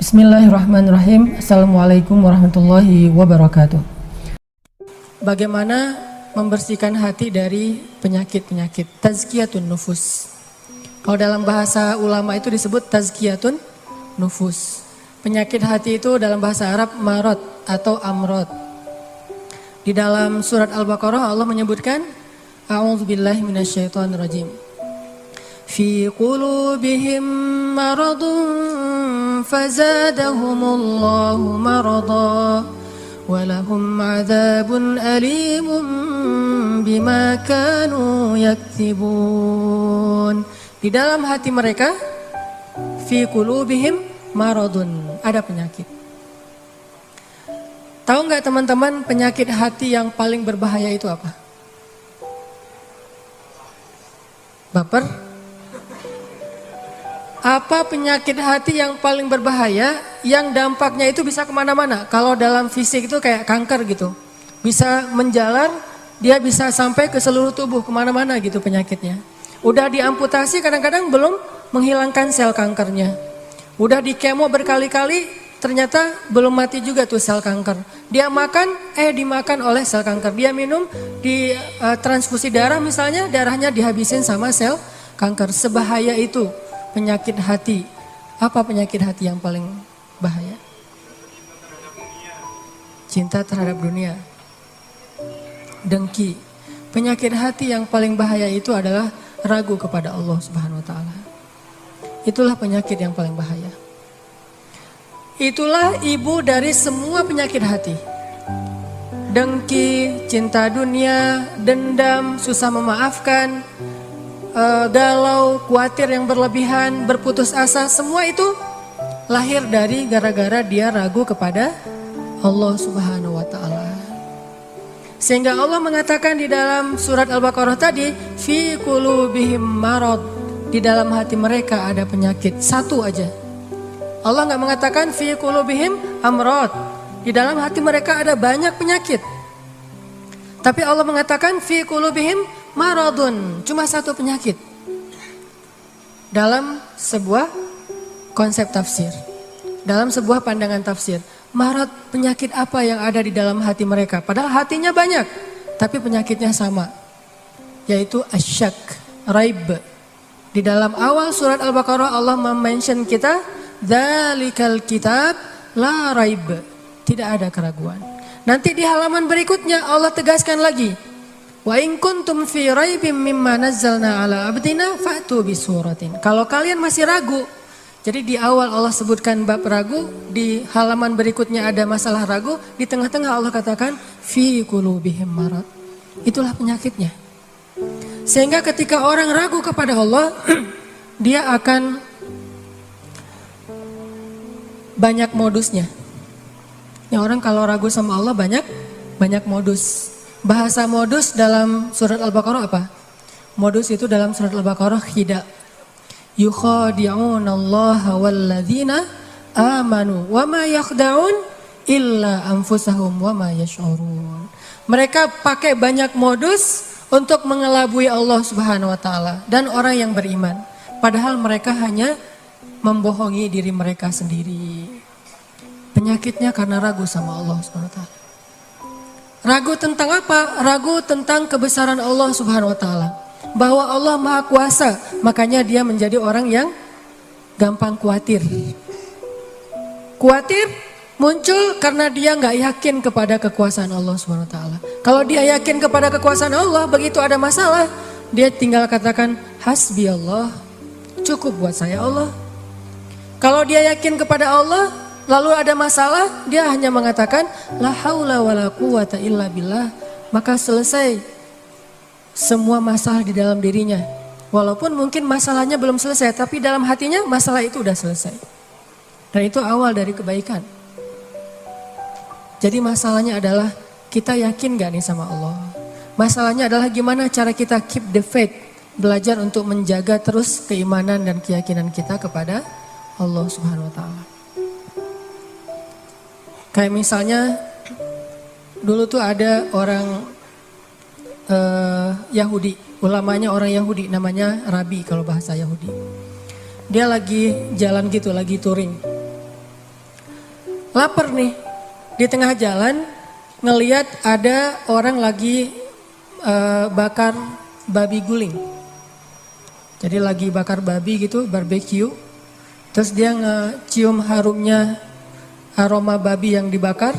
Bismillahirrahmanirrahim. Assalamualaikum warahmatullahi wabarakatuh. Bagaimana membersihkan hati dari penyakit-penyakit? Tazkiyatun nufus. Kalau dalam bahasa ulama itu disebut tazkiyatun nufus. Penyakit hati itu dalam bahasa Arab marad atau amrod. Di dalam surat Al-Baqarah Allah menyebutkan A'udzubillahi minasyaitonirrajim. Fi qulubihim maradun fazadahumullahu marada walahum adzabun alimun bima kanu yaktibun. Di dalam hati mereka fi qulubihim maradun, ada penyakit. Tahu nggak teman-teman penyakit hati yang paling berbahaya itu apa? Baper? Apa penyakit hati yang paling berbahaya yang dampaknya itu bisa kemana-mana? Kalau dalam fisik itu kayak kanker gitu. Bisa menjalar, dia bisa sampai ke seluruh tubuh kemana-mana gitu penyakitnya. Udah diamputasi kadang-kadang belum menghilangkan sel kankernya. Udah di kemo berkali-kali ternyata belum mati juga tuh sel kanker. Dia makan, dimakan oleh sel kanker. Dia minum, di transfusi darah misalnya, darahnya dihabisin sama sel kanker. Sebahaya itu penyakit hati. Apa penyakit hati yang paling bahaya? Cinta terhadap dunia. Dengki. Penyakit hati yang paling bahaya itu adalah ragu kepada Allah Subhanahu wa taala. Itulah penyakit yang paling bahaya. Itulah ibu dari semua penyakit hati. Dengki, cinta dunia, dendam, susah memaafkan, galau, khawatir yang berlebihan, berputus asa, semua itu lahir dari gara-gara dia ragu kepada Allah Subhanahu wa taala. Sehingga Allah mengatakan di dalam surat Al-Baqarah tadi, fi qulubihim marad, di dalam hati mereka ada penyakit. Satu aja. Allah nggak mengatakan fi qulubihim amrad, di dalam hati mereka ada banyak penyakit. Tapi Allah mengatakan fi qulubihim maradun, cuma satu penyakit. Dalam sebuah konsep tafsir, dalam sebuah pandangan tafsir, marad, penyakit apa yang ada di dalam hati mereka? Padahal hatinya banyak, tapi penyakitnya sama, yaitu asyak, raib. Di dalam awal surat Al-Baqarah Allah mention kita, dzalikal kitab la raib, tidak ada keraguan. Nanti di halaman berikutnya Allah tegaskan lagi, wa in kuntum fi raibim mimma nazzalna ala abdina fa'tu bisuratin. Kalau kalian masih ragu, jadi di awal Allah sebutkan bab ragu, di halaman berikutnya ada masalah ragu, di tengah-tengah Allah katakan fi qulubihim marad. Itulah penyakitnya. Sehingga ketika orang ragu kepada Allah, dia akan banyak modusnya. Ya, orang kalau ragu sama Allah banyak modus. Bahasa modus dalam surat Al-Baqarah apa? Modus itu dalam surat Al-Baqarah khida. Yukhadi'unallaha walladzina amanu wa ma yakhda'un illa anfusahum wa ma yash'urun. Mereka pakai banyak modus untuk mengelabui Allah Subhanahu wa taala dan orang yang beriman. Padahal mereka hanya membohongi diri mereka sendiri. Penyakitnya karena ragu sama Allah Subhanahu wa taala. Ragu tentang apa? Ragu tentang kebesaran Allah Subhanahu wa taala. Bahwa Allah Maha Kuasa, makanya dia menjadi orang yang gampang khawatir. Khawatir muncul karena dia nggak yakin kepada kekuasaan Allah Subhanahu wa taala. Kalau dia yakin kepada kekuasaan Allah, begitu ada masalah, dia tinggal katakan hasbi Allah, cukup buat saya Allah. Kalau dia yakin kepada Allah, lalu ada masalah, dia hanya mengatakan la haula wala quwata illa billah, maka selesai semua masalah di dalam dirinya. Walaupun mungkin masalahnya belum selesai, tapi dalam hatinya masalah itu udah selesai. Dan itu awal dari kebaikan. Jadi masalahnya adalah kita yakin gak nih sama Allah. Masalahnya adalah gimana cara kita keep the faith, belajar untuk menjaga terus keimanan dan keyakinan kita kepada Allah Subhanahu wa taala. Kayak misalnya dulu tuh ada orang Yahudi, ulamanya orang Yahudi, namanya Rabi kalau bahasa Yahudi. Dia lagi jalan gitu, lagi touring. lapar nih. Di tengah jalan ngeliat ada orang lagi bakar babi guling. Jadi lagi bakar babi gitu, barbecue. Terus dia ngecium harumnya aroma babi yang dibakar.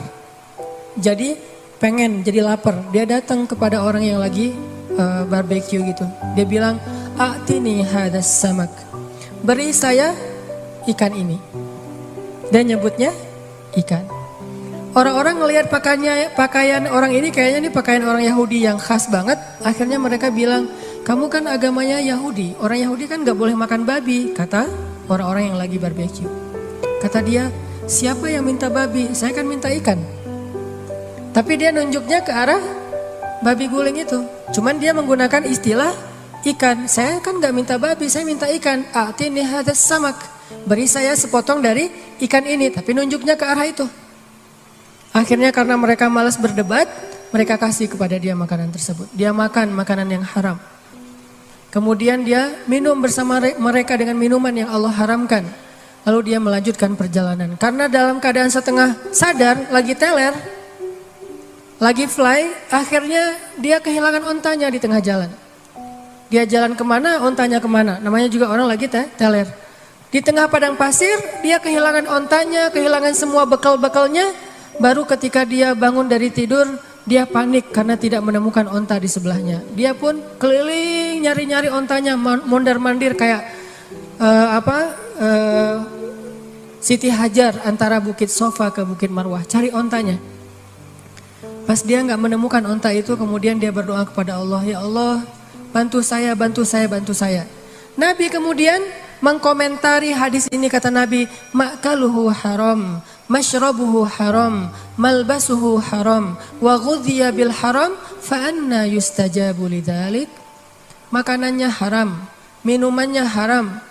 Jadi pengen, jadi lapar. Dia datang kepada orang yang lagi barbecue gitu. Dia bilang, "A'tini hadas samak." Beri saya ikan ini. Dan nyebutnya ikan. Orang-orang ngelihat pakaian orang ini kayaknya ini pakaian orang Yahudi yang khas banget. Akhirnya mereka bilang, "Kamu kan agamanya Yahudi. Orang Yahudi kan gak boleh makan babi," kata orang-orang yang lagi barbecue. Kata dia, "Siapa yang minta babi? Saya kan minta ikan." Tapi dia nunjuknya ke arah babi guling itu. Cuman dia menggunakan istilah ikan. Saya kan gak minta babi, saya minta ikan. "A'tini hadas samak." Beri saya sepotong dari ikan ini. Tapi nunjuknya ke arah itu. Akhirnya karena mereka malas berdebat, mereka kasih kepada dia makanan tersebut. Dia makan makanan yang haram. Kemudian dia minum bersama mereka dengan minuman yang Allah haramkan. Lalu dia melanjutkan perjalanan. Karena dalam keadaan setengah sadar, lagi teler, lagi fly, akhirnya dia kehilangan ontanya di tengah jalan. Dia jalan kemana, ontanya kemana. Namanya juga orang lagi teler. Di tengah padang pasir, dia kehilangan ontanya, kehilangan semua bekal-bekalnya. Baru ketika dia bangun dari tidur, dia panik karena tidak menemukan onta di sebelahnya. Dia pun keliling nyari-nyari ontanya, mondar-mandir kayak Siti Hajar antara Bukit Sofa ke Bukit Marwah, cari ontanya. Pas dia nggak menemukan onta itu, kemudian dia berdoa kepada Allah, "Ya Allah, bantu saya, bantu saya, bantu saya." Nabi kemudian mengkomentari hadis ini, kata Nabi, "Ma'kaluhu haram, mashrabuhu haram, malbasuhu haram, wa ghudhiya bil haram, fa anna yustajabu lidzalik." Makanannya haram, minumannya haram,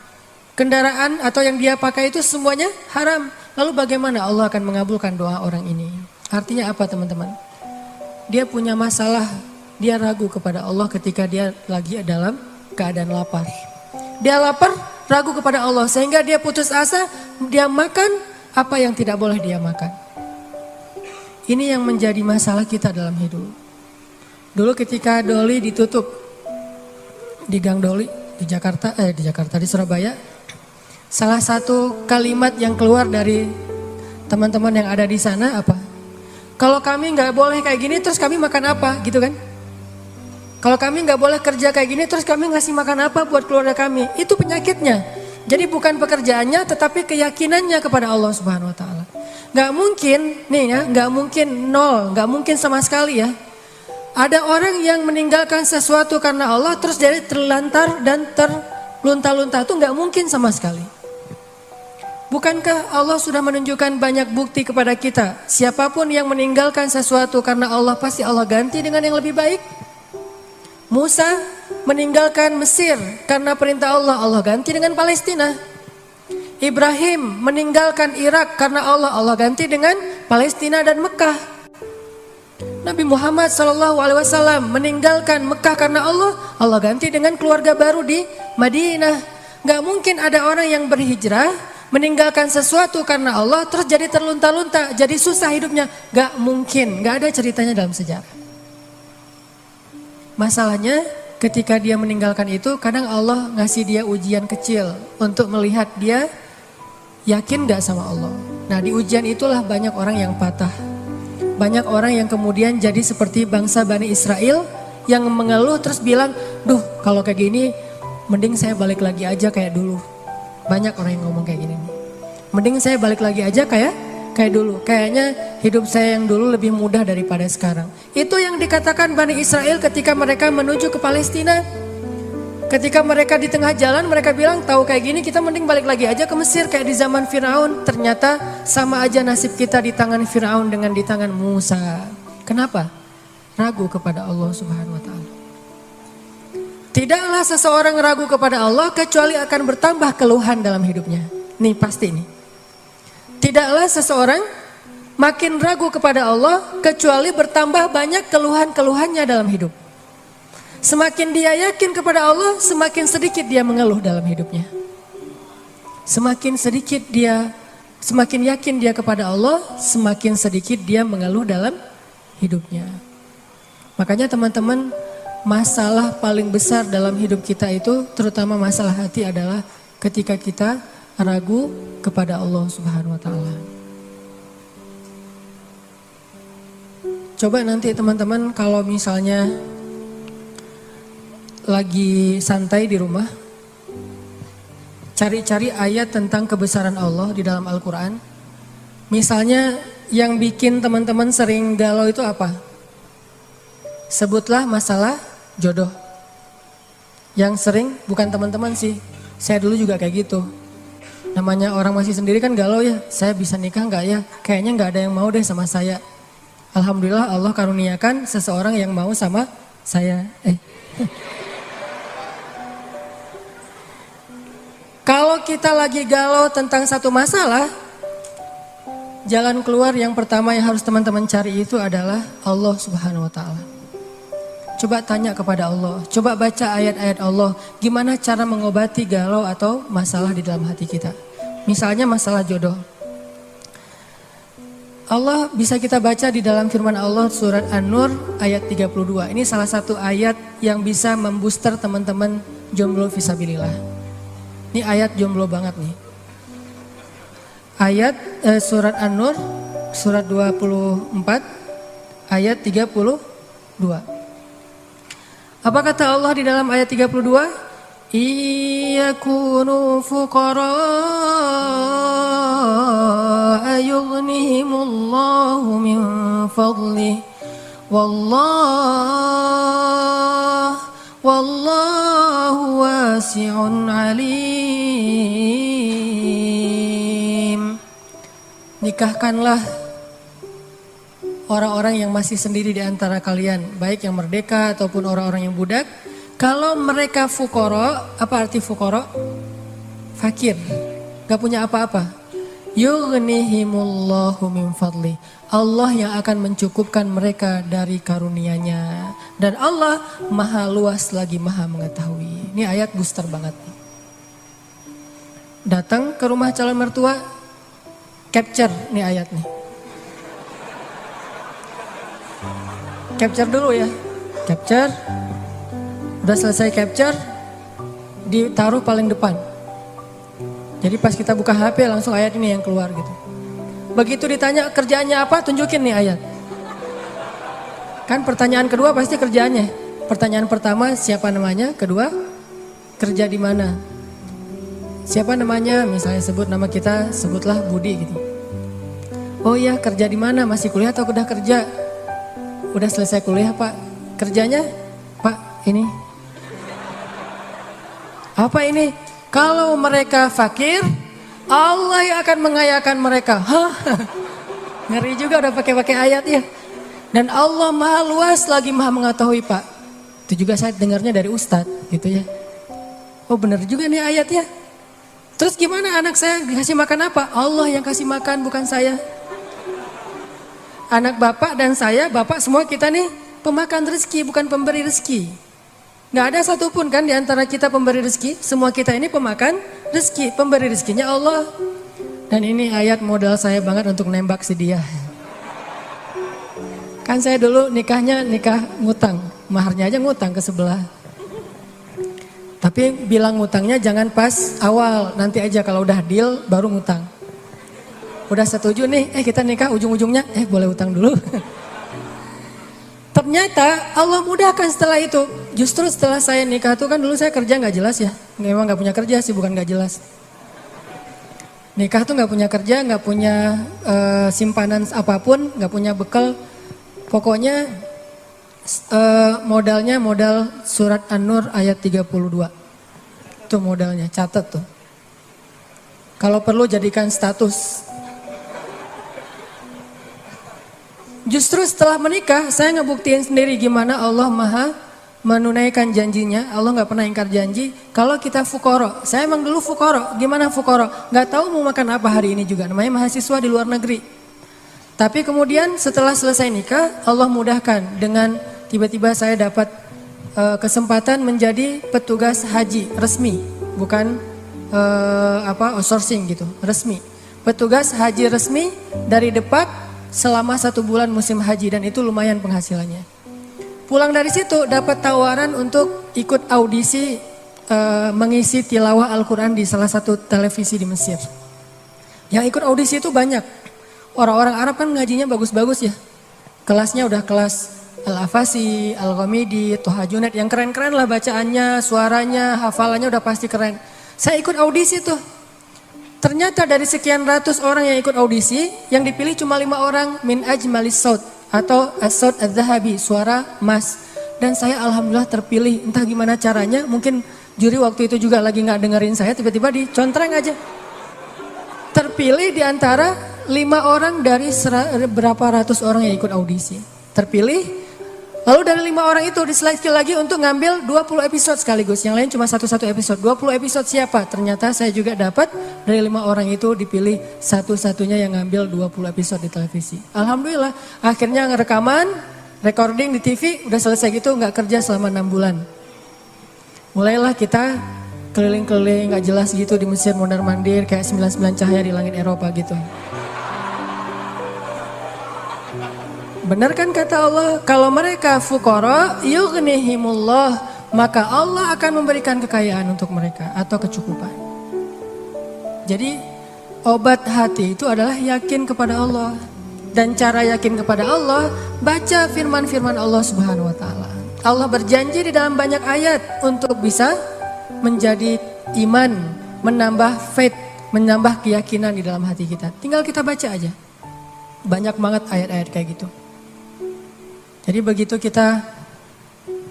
kendaraan atau yang dia pakai itu semuanya haram. Lalu bagaimana Allah akan mengabulkan doa orang ini? Artinya apa teman-teman? Dia punya masalah, dia ragu kepada Allah ketika dia lagi dalam keadaan lapar. Dia lapar, ragu kepada Allah sehingga dia putus asa, dia makan apa yang tidak boleh dia makan. Ini yang menjadi masalah kita dalam hidup. Dulu ketika Doli ditutup di Gang Doli di di Surabaya, salah satu kalimat yang keluar dari teman-teman yang ada di sana apa? Kalau kami nggak boleh kayak gini, terus kami makan apa, gitu kan? Kalau kami nggak boleh kerja kayak gini, terus kami ngasih makan apa buat keluarga kami? Itu penyakitnya. Jadi bukan pekerjaannya, tetapi keyakinannya kepada Allah Subhanahu Wa Taala. Nggak mungkin, nih ya, nggak mungkin nol, nggak mungkin sama sekali ya. Ada orang yang meninggalkan sesuatu karena Allah, terus jadi terlantar dan terlunta-lunta, itu nggak mungkin sama sekali. Bukankah Allah sudah menunjukkan banyak bukti kepada kita? Siapapun yang meninggalkan sesuatu karena Allah, pasti Allah ganti dengan yang lebih baik. Musa meninggalkan Mesir karena perintah Allah, Allah ganti dengan Palestina. Ibrahim meninggalkan Irak karena Allah, Allah ganti dengan Palestina dan Mekah. Nabi Muhammad SAW meninggalkan Mekah karena Allah, Allah ganti dengan keluarga baru di Madinah. Gak mungkin ada orang yang berhijrah meninggalkan sesuatu karena Allah terus jadi terlunta-lunta, jadi susah hidupnya. Gak mungkin, gak ada ceritanya dalam sejarah. Masalahnya ketika dia meninggalkan itu, kadang Allah ngasih dia ujian kecil untuk melihat dia yakin gak sama Allah. Nah, di ujian itulah banyak orang yang patah. Banyak orang yang kemudian jadi seperti bangsa Bani Israel yang mengeluh terus bilang, "Duh, kalau kayak gini mending saya balik lagi aja kayak dulu." Banyak orang yang ngomong kayak gini nih. Mending saya balik lagi aja kayak dulu. Kayaknya hidup saya yang dulu lebih mudah daripada sekarang. Itu yang dikatakan Bani Israel ketika mereka menuju ke Palestina. Ketika mereka di tengah jalan, mereka bilang, "Tahu kayak gini kita mending balik lagi aja ke Mesir kayak di zaman Firaun." Ternyata sama aja nasib kita di tangan Firaun dengan di tangan Musa. Kenapa? Ragu kepada Allah Subhanahu Wa Taala. Tidaklah seseorang ragu kepada Allah kecuali akan bertambah keluhan dalam hidupnya. Nih pasti nih. Tidaklah seseorang makin ragu kepada Allah kecuali bertambah banyak keluhan-keluhannya dalam hidup. Semakin dia yakin kepada Allah, semakin sedikit dia mengeluh dalam hidupnya. Semakin sedikit dia Semakin yakin dia kepada Allah, semakin sedikit dia mengeluh dalam hidupnya. Makanya teman-teman, masalah paling besar dalam hidup kita itu, terutama masalah hati, adalah ketika kita ragu kepada Allah Subhanahu wa Ta'ala. Coba nanti teman-teman kalau misalnya lagi santai di rumah, cari-cari ayat tentang kebesaran Allah di dalam Al-Quran. Misalnya yang bikin teman-teman sering galau itu apa? Sebutlah masalah jodoh. Yang sering, bukan teman-teman sih, saya dulu juga kayak gitu. Namanya orang masih sendiri kan galau ya, saya bisa nikah nggak ya? Kayaknya nggak ada yang mau deh sama saya. Alhamdulillah Allah karuniakan seseorang yang mau sama saya. Kalau kita lagi galau tentang satu masalah, jalan keluar yang pertama yang harus teman-teman cari itu adalah Allah Subhanahu wa Ta'ala. Coba tanya kepada Allah, coba baca ayat-ayat Allah, gimana cara mengobati galau atau masalah di dalam hati kita. Misalnya masalah jodoh. Allah bisa kita baca di dalam firman Allah surat An-Nur ayat 32. Ini salah satu ayat yang bisa membooster teman-teman jomblo fisabilillah. Ini ayat jomblo banget nih. Ayat surat An-Nur surat 24 ayat 32. Apa kata Allah di dalam ayat 32? Iyakunu fuqara yughnihimullahu min fadlih wallahu wasi'un alim. Nikahkanlah orang-orang yang masih sendiri di antara kalian, baik yang merdeka ataupun orang-orang yang budak. Kalau mereka fukoro, apa arti fukoro? Fakir, gak punya apa-apa. Yughnihimullahu min fadli. Allah yang akan mencukupkan mereka dari karunia-Nya. Dan Allah maha luas lagi maha mengetahui. Ini ayat booster banget. Datang ke rumah calon mertua, capture nih ayat nih. Capture dulu ya, capture. Udah selesai capture, ditaruh paling depan. Jadi pas kita buka HP langsung ayat ini yang keluar gitu. Begitu ditanya kerjaannya apa, tunjukin nih ayat. Kan pertanyaan kedua pasti kerjaannya. Pertanyaan pertama siapa namanya, kedua kerja di mana. Siapa namanya, misalnya sebut nama kita, sebutlah Budi gitu. Oh iya, kerja di mana, masih kuliah atau udah kerja? Udah selesai kuliah Pak. Kerjanya Pak ini. Apa ini? Kalau mereka fakir, Allah yang akan mengayakan mereka. Hah? Ngeri juga udah pakai ayat ya. Dan Allah maha luas lagi maha mengetahui Pak. Itu juga saya dengarnya dari Ustadz gitu ya. Oh benar juga nih ayat ya. Terus gimana anak saya dikasih makan apa? Allah yang kasih makan bukan saya. Anak bapak dan saya, bapak semua kita nih pemakan rezeki bukan pemberi rezeki. Gak ada satupun kan di antara kita pemberi rezeki. Semua kita ini pemakan rezeki. Pemberi rezekinya Allah. Dan ini ayat modal saya banget untuk nembak si dia. Kan saya dulu nikahnya nikah ngutang. Maharnya aja ngutang ke sebelah. Tapi bilang ngutangnya jangan pas awal. Nanti aja kalau udah deal baru ngutang. Udah setuju nih, kita nikah ujung-ujungnya, boleh utang dulu. Ternyata Allah mudahkan setelah itu. Justru setelah saya nikah tuh kan dulu saya kerja gak jelas ya. Memang gak punya kerja sih, bukan gak jelas. Nikah tuh gak punya kerja, gak punya simpanan apapun, gak punya bekal. Pokoknya modalnya modal surat An-Nur ayat 32. Itu modalnya, catat tuh. Kalau perlu jadikan status. Justru setelah menikah saya ngebuktiin sendiri gimana Allah maha menunaikan janjinya. Allah gak pernah ingkar janji. Kalau kita fukoro, saya emang dulu fukoro. Gimana fukoro? Gak tahu mau makan apa hari ini juga. Namanya mahasiswa di luar negeri. Tapi kemudian setelah selesai nikah Allah mudahkan dengan tiba-tiba saya dapat kesempatan menjadi petugas haji resmi. Bukan outsourcing gitu, resmi. petugas haji resmi dari Depak selama 1 bulan musim haji dan itu lumayan penghasilannya. Pulang dari situ dapat tawaran untuk ikut audisi mengisi tilawah Al-Quran di salah satu televisi di Mesir. Yang ikut audisi itu banyak. Orang-orang Arab kan ngajinya bagus-bagus ya. Kelasnya udah kelas Al-Afasi, Al-Ghamidi, Toha Junaid, yang keren-keren lah bacaannya, suaranya, hafalannya udah pasti keren. Saya ikut audisi tuh. Ternyata dari sekian ratus orang yang ikut audisi, yang dipilih cuma 5 orang min ajmalis saut atau as-saut adz-dzahabi, suara emas. Dan saya alhamdulillah terpilih, entah gimana caranya, mungkin juri waktu itu juga lagi nggak dengerin saya, tiba-tiba dicontreng aja. Terpilih di antara 5 orang dari berapa ratus orang yang ikut audisi. Terpilih. Lalu dari 5 orang itu diseleksi lagi untuk ngambil 20 episode sekaligus. Yang lain cuma satu-satu episode. 20 episode siapa? Ternyata saya juga dapat dari 5 orang itu dipilih satu-satunya yang ngambil 20 episode di televisi. Alhamdulillah akhirnya ngerekaman, recording di TV udah selesai gitu, nggak kerja selama 6 bulan. Mulailah kita keliling-keliling nggak jelas gitu di Mesir mondar-mandir kayak 99 cahaya di langit Eropa gitu. Benar kan kata Allah, kalau mereka fuqara yughnihimullah, maka Allah akan memberikan kekayaan untuk mereka atau kecukupan. Jadi obat hati itu adalah yakin kepada Allah. Dan cara yakin kepada Allah, baca firman-firman Allah Subhanahu wa taala. Allah berjanji di dalam banyak ayat untuk bisa menjadi iman, menambah faith, menambah keyakinan di dalam hati kita. Tinggal kita baca aja. Banyak banget ayat-ayat kayak gitu. Jadi begitu kita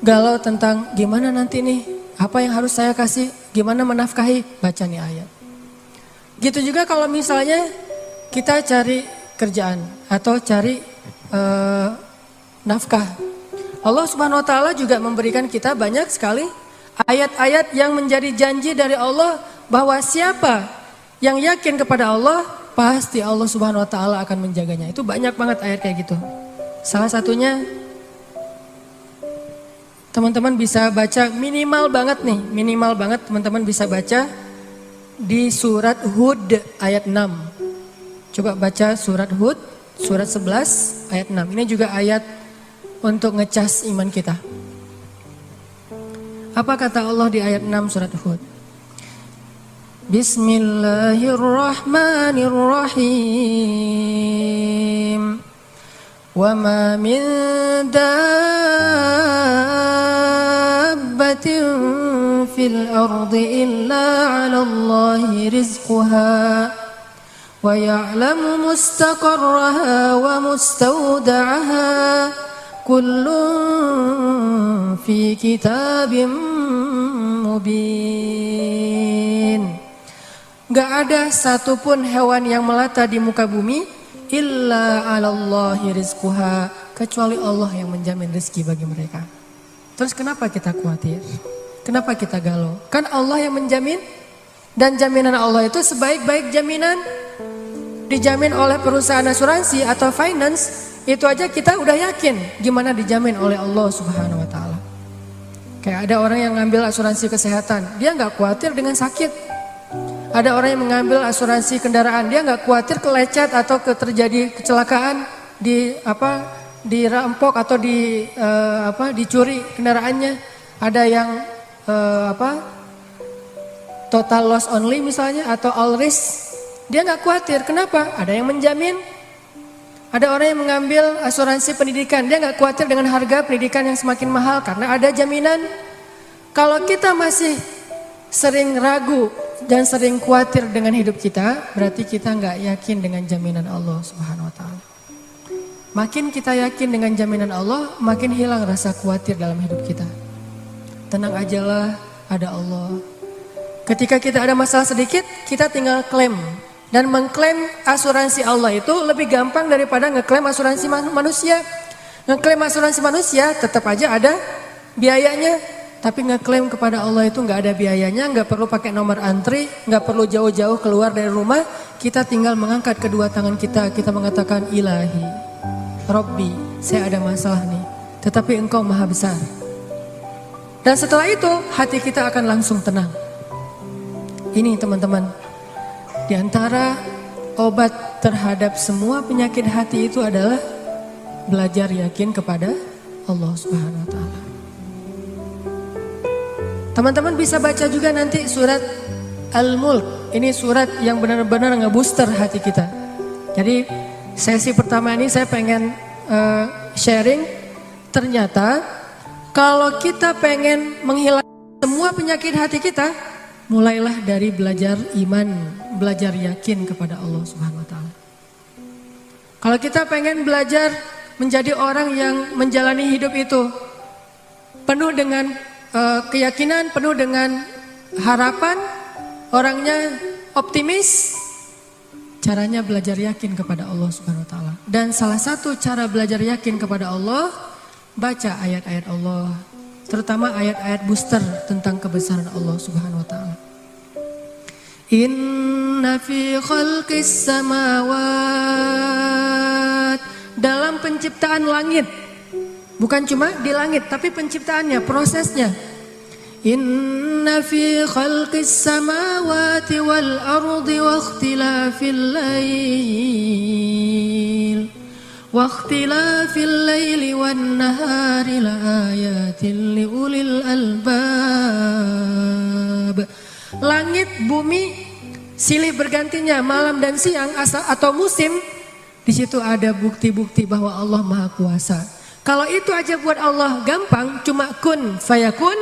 galau tentang gimana nanti nih, apa yang harus saya kasih, gimana menafkahi, baca nih ayat. Gitu juga kalau misalnya kita cari kerjaan atau cari nafkah. Allah Subhanahu wa taala juga memberikan kita banyak sekali ayat-ayat yang menjadi janji dari Allah bahwa siapa yang yakin kepada Allah, pasti Allah Subhanahu wa taala akan menjaganya. Itu banyak banget ayat kayak gitu. Salah satunya teman-teman bisa baca minimal banget teman-teman bisa baca di surat Hud ayat 6. Coba baca surat Hud, surat 11 ayat 6. Ini juga ayat untuk ngecas iman kita. Apa kata Allah di ayat 6 surat Hud? Bismillahirrahmanirrahim. Wa ma min dabbatin fil ardi illa 'ala Allahi rizquha wa ya'lamu mustaqarraha wa mustawda'aha kullun fi kitabim mubin. Gak ada satupun hewan yang melata di muka bumi illa 'alallahi rizquha, kecuali Allah yang menjamin rezeki bagi mereka. Terus kenapa kita khawatir? Kenapa kita galau? Kan Allah yang menjamin, dan jaminan Allah itu sebaik-baik jaminan dijamin oleh perusahaan asuransi atau finance. Itu aja kita udah yakin gimana dijamin oleh Allah Subhanahu wa taala. Kayak ada orang yang ngambil asuransi kesehatan, dia nggak khawatir dengan sakit. Ada orang yang mengambil asuransi kendaraan, dia nggak khawatir kelecet atau terjadi kecelakaan, dirampok atau dicuri kendaraannya. Ada yang total loss only misalnya atau all risk, dia nggak khawatir. Kenapa? Ada yang menjamin. Ada orang yang mengambil asuransi pendidikan, dia nggak khawatir dengan harga pendidikan yang semakin mahal karena ada jaminan. Kalau kita masih sering ragu dan sering khawatir dengan hidup kita, berarti kita nggak yakin dengan jaminan Allah Subhanahu wa taala. Makin kita yakin dengan jaminan Allah, makin hilang rasa khawatir dalam hidup kita. Tenang ajalah, ada Allah. Ketika kita ada masalah sedikit, kita tinggal klaim. Dan mengklaim asuransi Allah itu lebih gampang daripada ngeklaim asuransi manusia. Ngeklaim asuransi manusia tetap aja ada biayanya. Tapi ngeklaim kepada Allah itu nggak ada biayanya, nggak perlu pakai nomor antri, nggak perlu jauh-jauh keluar dari rumah. Kita tinggal mengangkat kedua tangan kita mengatakan Ilahi, Robbi, saya ada masalah nih. Tetapi Engkau maha besar. Dan setelah itu hati kita akan langsung tenang. Ini teman-teman, di antara obat terhadap semua penyakit hati itu adalah belajar yakin kepada Allah Subhanahu wa taala. Teman-teman bisa baca juga nanti surat Al-Mulk. Ini surat yang benar-benar ngebooster hati kita. Jadi sesi pertama ini saya pengen sharing. Ternyata kalau kita pengen menghilangkan semua penyakit hati kita, mulailah dari belajar iman, belajar yakin kepada Allah Subhanahu wa taala. Kalau kita pengen belajar menjadi orang yang menjalani hidup itu penuh dengan keyakinan, penuh dengan harapan, orangnya optimis, caranya belajar yakin kepada Allah Subhanahu wa taala. Dan salah satu cara belajar yakin kepada Allah, baca ayat-ayat Allah, terutama ayat-ayat booster tentang kebesaran Allah Subhanahu wa taala. Inna fi khalqis samawat, dalam penciptaan langit, bukan cuma di langit tapi penciptaannya, prosesnya. Inna fi khalqis samawati wal ardi wa ikhtilafil lail wa ikhtilafil laili wan nahari la ayatin li ulil albab. Langit, bumi, silih bergantinya malam dan siang atau musim, di situ ada bukti-bukti bahwa Allah Maha Kuasa. Kalau itu aja buat Allah gampang, cuma kun fayakun,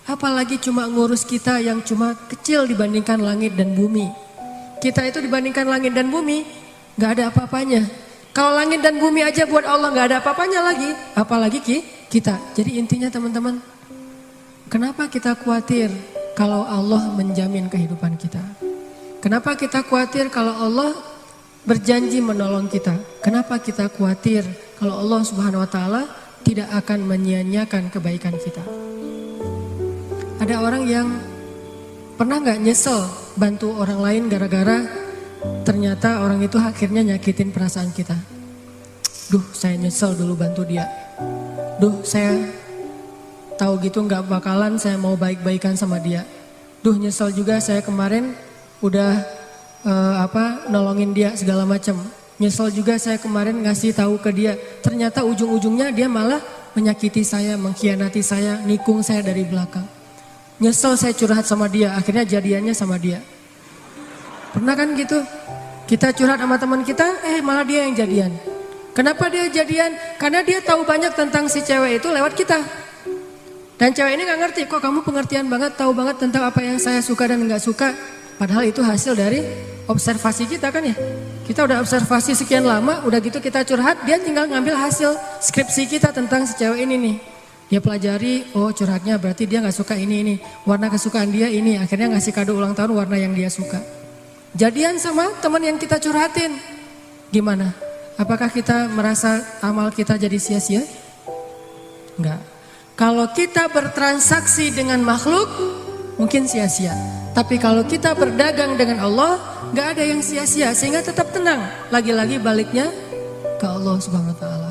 apalagi cuma ngurus kita yang cuma kecil dibandingkan langit dan bumi. Kita itu dibandingkan langit dan bumi gak ada apa-apanya. Kalau langit dan bumi aja buat Allah gak ada apa-apanya lagi, apalagi kita. Jadi intinya teman-teman, kenapa kita khawatir kalau Allah menjamin kehidupan kita? Kenapa kita khawatir kalau Allah berjanji menolong kita? Kenapa kita khawatir kalau Allah Subhanahu wa taala tidak akan menyia-nyiakan kebaikan kita? Ada orang yang pernah gak nyesel bantu orang lain gara-gara ternyata orang itu akhirnya nyakitin perasaan kita. Duh, saya nyesel dulu bantu dia. Duh, saya tahu gitu gak bakalan saya mau baik-baikan sama dia. Duh, nyesel juga saya kemarin udah nolongin dia segala macam. Nyesel juga saya kemarin ngasih tahu ke dia. Ternyata ujung-ujungnya dia malah menyakiti saya, mengkhianati saya, nikung saya dari belakang. Nyesel saya curhat sama dia, akhirnya jadiannya sama dia. Pernah kan gitu? Kita curhat sama teman kita, malah dia yang jadian. Kenapa dia jadian? Karena dia tahu banyak tentang si cewek itu lewat kita. Dan cewek ini gak ngerti, kok kamu pengertian banget, tahu banget tentang apa yang saya suka dan gak suka. Padahal itu hasil dari observasi kita kan ya. Kita udah observasi sekian lama, udah gitu kita curhat, dia tinggal ngambil hasil skripsi kita tentang si cewek ini nih. Dia pelajari, oh curhatnya berarti dia gak suka ini. Warna kesukaan dia ini, akhirnya ngasih kado ulang tahun warna yang dia suka. Jadian sama teman yang kita curhatin. Gimana? Apakah kita merasa amal kita jadi sia-sia? Enggak. Kalau kita bertransaksi dengan makhluk, mungkin sia-sia. Tapi kalau kita berdagang dengan Allah, gak ada yang sia-sia, sehingga tetap tenang. Lagi-lagi baliknya ke Allah Subhanahu wa taala.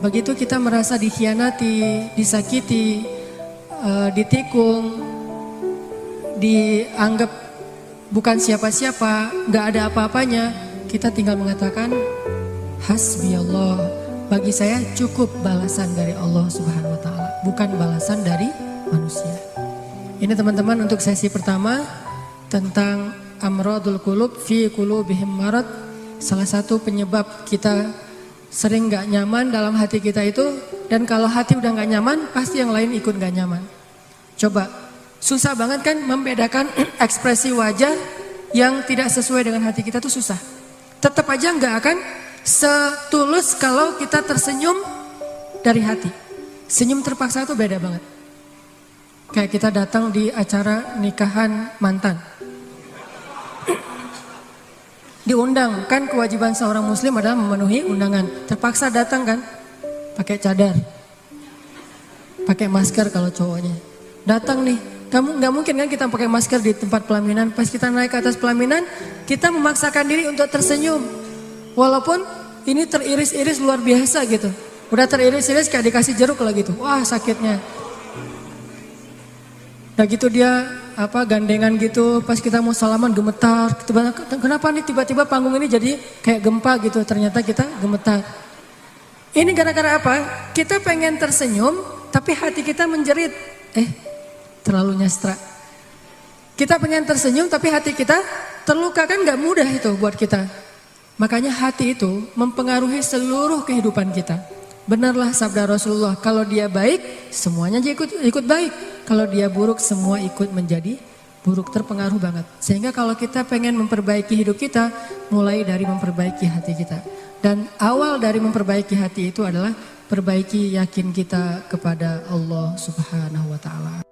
Begitu kita merasa dikhianati, disakiti, ditikung, dianggap bukan siapa-siapa, gak ada apa-apanya, kita tinggal mengatakan hasbi Allah. Bagi saya cukup balasan dari Allah Subhanahu wa taala, bukan balasan dari manusia. Ini teman-teman untuk sesi pertama tentang amradul qulub fi qulubihim marad. Salah satu penyebab kita sering gak nyaman dalam hati kita itu, dan kalau hati udah gak nyaman pasti yang lain ikut gak nyaman. Coba, susah banget kan membedakan ekspresi wajah yang tidak sesuai dengan hati kita tuh susah. Tetap aja gak akan setulus kalau kita tersenyum dari hati. Senyum terpaksa tuh beda banget. Kayak kita datang di acara nikahan mantan. Diundang, kan kewajiban seorang muslim adalah memenuhi undangan. Terpaksa datang kan, pakai cadar, pakai masker kalau cowoknya. Datang nih, kamu nggak mungkin kan kita pakai masker di tempat pelaminan. Pas kita naik ke atas pelaminan, kita memaksakan diri untuk tersenyum. Walaupun ini teriris-iris luar biasa gitu. Udah teriris-iris kayak dikasih jeruk lah gitu. Wah sakitnya. Udah gitu dia gandengan gitu, pas kita mau salaman gemetar. Kenapa nih tiba-tiba panggung ini jadi kayak gempa gitu, ternyata kita gemetar. Ini gara-gara apa? Kita pengen tersenyum, tapi hati kita menjerit. Terlalu nyastra. Kita pengen tersenyum, tapi hati kita terluka, kan gak mudah itu buat kita. Makanya hati itu mempengaruhi seluruh kehidupan kita. Benarlah sabda Rasulullah, kalau dia baik, semuanya ikut baik. Kalau dia buruk, semua ikut menjadi buruk, terpengaruh banget. Sehingga kalau kita pengen memperbaiki hidup kita, mulai dari memperbaiki hati kita. Dan awal dari memperbaiki hati itu adalah perbaiki yakin kita kepada Allah Subhanahu wa Ta'ala.